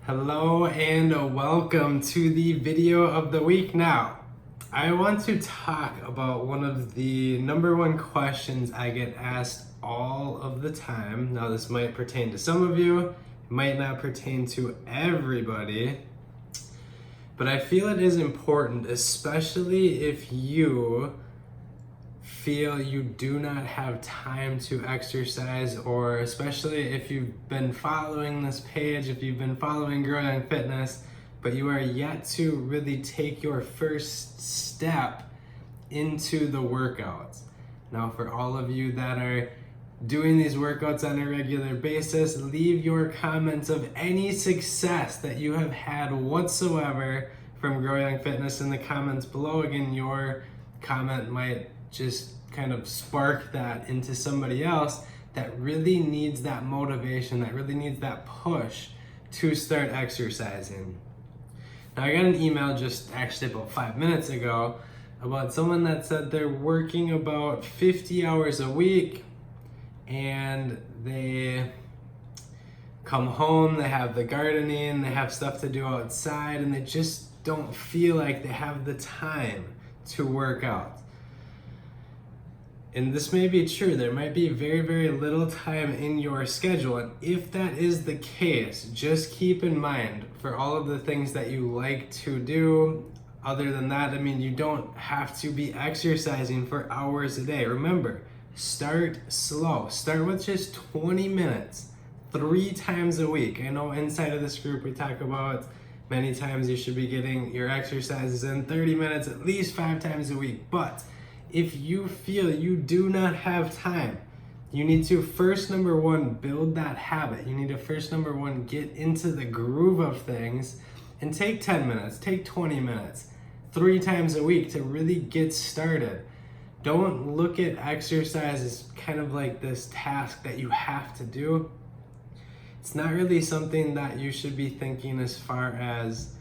Hello and welcome to the video of the week. Now, I want to talk about one of the number one questions I get asked all of the time. Now, this might pertain to some of you, it might not pertain to everybody, but I feel it is important, especially if you feel you do not have time to exercise, or especially if you've been following this page, if you've been following Grow Young Fitness, but you are yet to really take your first step into the workouts. Now, for all of you that are doing these workouts on a regular basis, leave your comments of any success that you have had whatsoever from Grow Young Fitness in the comments below. Again, your comment might just kind of spark that into somebody else that really needs that motivation, that really needs that push to start exercising. Now, I got an email just actually about 5 minutes ago about someone that said they're working about 50 hours a week and they come home, they have the gardening, they have stuff to do outside, and they just don't feel like they have the time to work out. And this may be true. There might be very, very little time in your schedule. And if that is the case, just keep in mind for all of the things that you like to do, other than that, you don't have to be exercising for hours a day. Remember, start slow. Start with just 20 minutes, 3 times a week. I know inside of this group we talk about many times you should be getting your exercises in 30 minutes, at least 5 times a week. But if you feel you do not have time, you need to first, number one, build that habit. You need to first, number one, get into the groove of things and take 10 minutes, take 20 minutes, 3 times a week to really get started. Don't look at exercise as kind of like this task that you have to do. It's not really something that you should be thinking as far as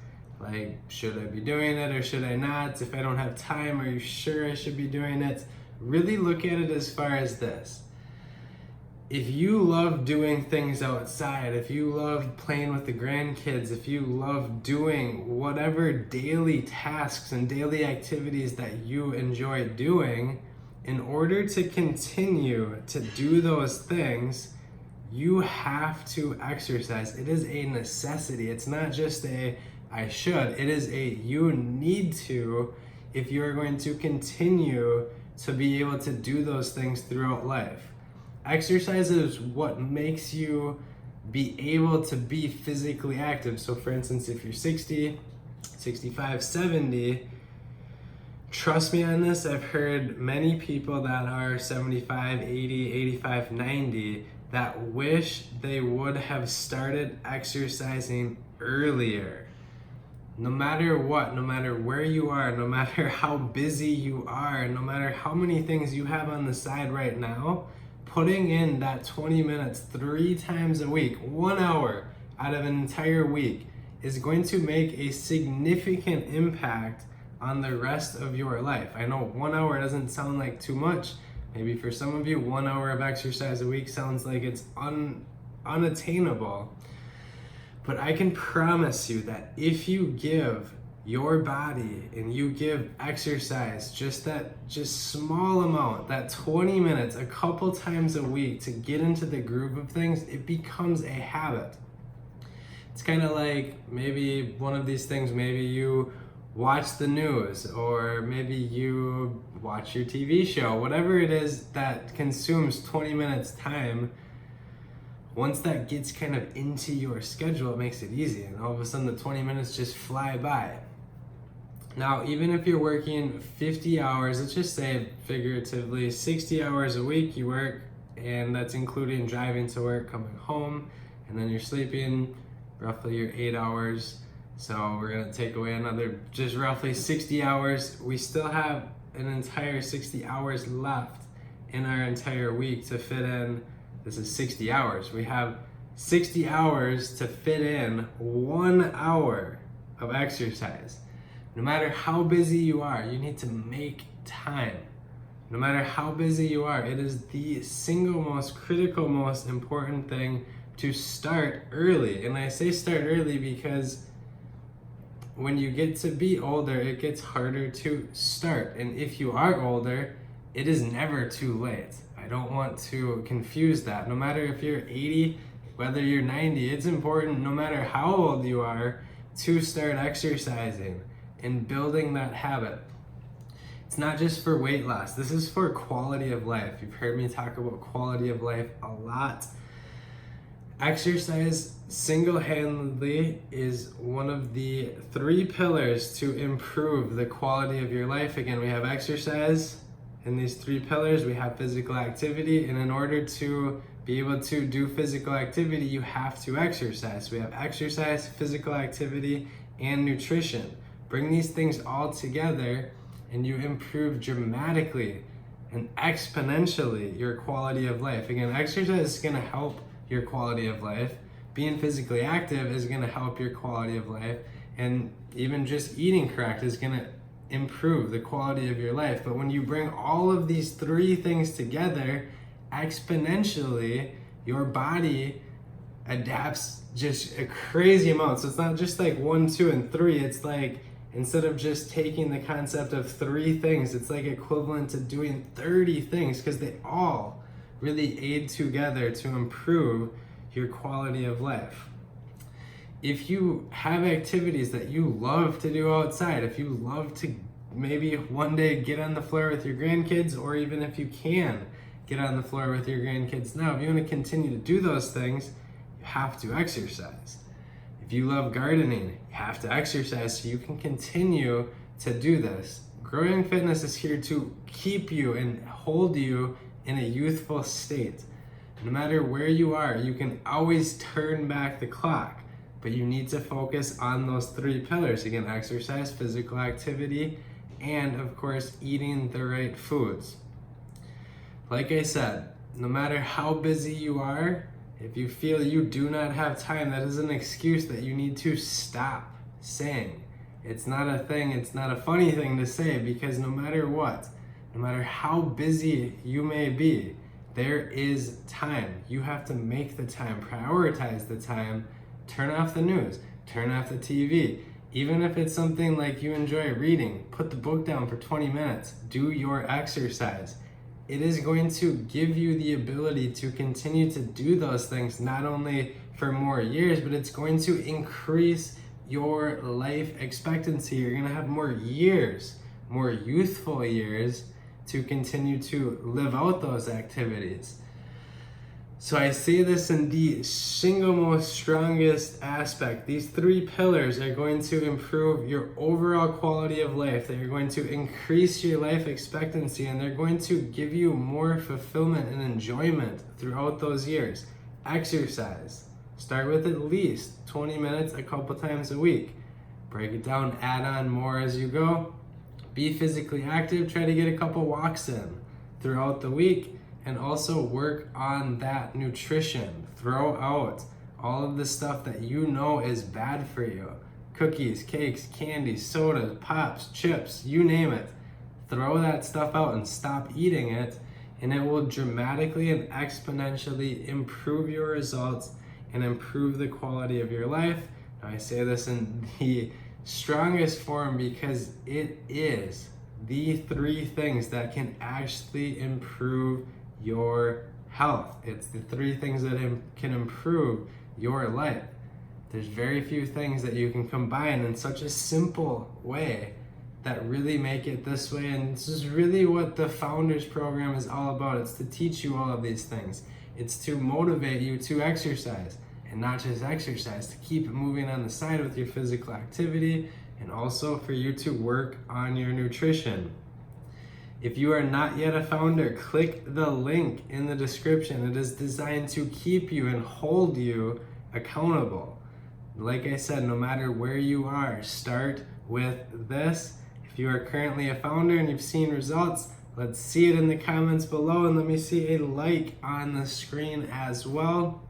like, should I be doing it or should I not? If I don't have time, are you sure I should be doing it? Really look at it as far as this. If you love doing things outside, if you love playing with the grandkids, if you love doing whatever daily tasks and daily activities that you enjoy doing, in order to continue to do those things, you have to exercise. It is a necessity. It's not just a I should. It is a you need to if you're going to continue to be able to do those things throughout life. Exercise is what makes you be able to be physically active. So for instance, if you're 60, 65, 70, trust me on this, I've heard many people that are 75, 80, 85, 90 that wish they would have started exercising earlier. No matter what, no matter where you are, no matter how busy you are, no matter how many things you have on the side right now, putting in that 20 minutes 3 times a week, 1 hour out of an entire week, is going to make a significant impact on the rest of your life. I know 1 hour doesn't sound like too much. Maybe for some of you, 1 hour of exercise a week sounds like it's unattainable. But I can promise you that if you give your body and you give exercise just small amount, that 20 minutes a couple times a week to get into the groove of things, it becomes a habit. It's kind of like maybe one of these things, maybe you watch the news, or maybe you watch your TV show, whatever it is that consumes 20 minutes time. Once that gets kind of into your schedule, it makes it easy, and all of a sudden the 20 minutes just fly by. Now, even if you're working 50 hours, let's just say figuratively 60 hours a week you work, and that's including driving to work, coming home, and then you're sleeping roughly your 8 hours. So we're gonna take away another just roughly 60 hours. We still have an entire 60 hours left in our entire week to fit in. This is 60 hours. We have 60 hours to fit in 1 hour of exercise. No matter how busy you are, you need to make time. No matter how busy you are, it is the single most critical, most important thing to start early. And I say start early because when you get to be older, it gets harder to start. And if you are older, it is never too late. I don't want to confuse that. No matter if you're 80, whether you're 90, it's important, no matter how old you are, to start exercising and building that habit. It's not just for weight loss. This is for quality of life. You've heard me talk about quality of life a lot. Exercise single-handedly is one of the 3 pillars to improve the quality of your life. Again, we have exercise in these 3 pillars. We have physical activity, and in order to be able to do physical activity, you have to exercise. We have exercise, physical activity, and nutrition. Bring these things all together and you improve dramatically and exponentially your quality of life. Again, exercise is going to help your quality of life. Being physically active is going to help your quality of life. And even just eating correct is going to improve the quality of your life. But when you bring all of these 3 things together, exponentially, your body adapts just a crazy amount. So it's not just like 1, 2, and 3. It's like, instead of just taking the concept of 3 things, it's like equivalent to doing 30 things, because they all really aid together to improve your quality of life. If you have activities that you love to do outside, if you love to maybe one day get on the floor with your grandkids, or even if you can get on the floor with your grandkids now, if you want to continue to do those things, you have to exercise. If you love gardening, you have to exercise so you can continue to do this. Growing Fitness is here to keep you and hold you in a youthful state. No matter where you are, you can always turn back the clock, but you need to focus on those 3 pillars. Again, exercise, physical activity, and of course, eating the right foods. Like I said, no matter how busy you are, if you feel you do not have time, that is an excuse that you need to stop saying. It's not a thing, it's not a funny thing to say, because no matter what, no matter how busy you may be, there is time. You have to make the time, prioritize the time, turn off the news, turn off the TV. Even if it's something like you enjoy reading, put the book down for 20 minutes, do your exercise. It is going to give you the ability to continue to do those things, not only for more years, but it's going to increase your life expectancy. You're going to have more years, more youthful years, to continue to live out those activities. So I say this in the single most strongest aspect. These 3 pillars are going to improve your overall quality of life. They're going to increase your life expectancy, and they're going to give you more fulfillment and enjoyment throughout those years. Exercise. Start with at least 20 minutes a couple times a week. Break it down, add on more as you go. Be physically active. Try to get a couple walks in throughout the week. And also work on that nutrition. Throw out all of the stuff that you know is bad for you. Cookies, cakes, candy, sodas, pops, chips, you name it. Throw that stuff out and stop eating it, and it will dramatically and exponentially improve your results and improve the quality of your life. Now, I say this in the strongest form because it is the 3 things that can actually improve your health. It's the 3 things that can improve your life. There's very few things that you can combine in such a simple way that really make it this way. And this is really what the Founders Program is all about. It's to teach you all of these things. It's to motivate you to exercise, and not just exercise, to keep moving on the side with your physical activity, and also for you to work on your nutrition. If you are not yet a founder, click the link in the description. It is designed to keep you and hold you accountable. Like I said, no matter where you are, start with this. If you are currently a founder and you've seen results, let's see it in the comments below, and let me see a like on the screen as well.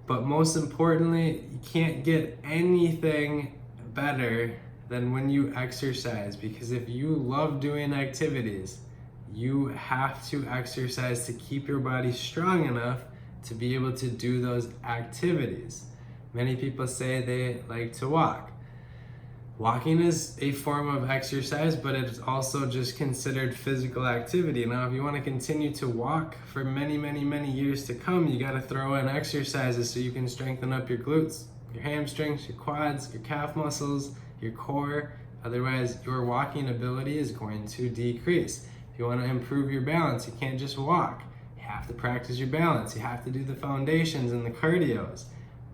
But most importantly, you can't get anything better than when you exercise, because if you love doing activities, you have to exercise to keep your body strong enough to be able to do those activities. Many people say they like to walk. Walking is a form of exercise, but it's also just considered physical activity. Now, if you want to continue to walk for many, many, many years to come, you got to throw in exercises so you can strengthen up your glutes, your hamstrings, your quads, your calf muscles, your core. Otherwise, your walking ability is going to decrease. If you want to improve your balance, you can't just walk. You have to practice your balance. You have to do the foundations and the cardios.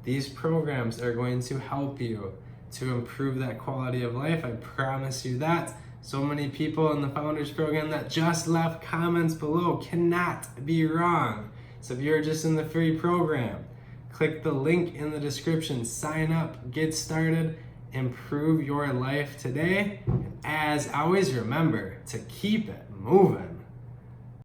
These programs are going to help you to improve that quality of life. I promise you that. So many people in the Founders Program that just left comments below cannot be wrong. So if you're just in the free program, click the link in the description, sign up, get started, improve your life today. And as always, remember to keep it moving.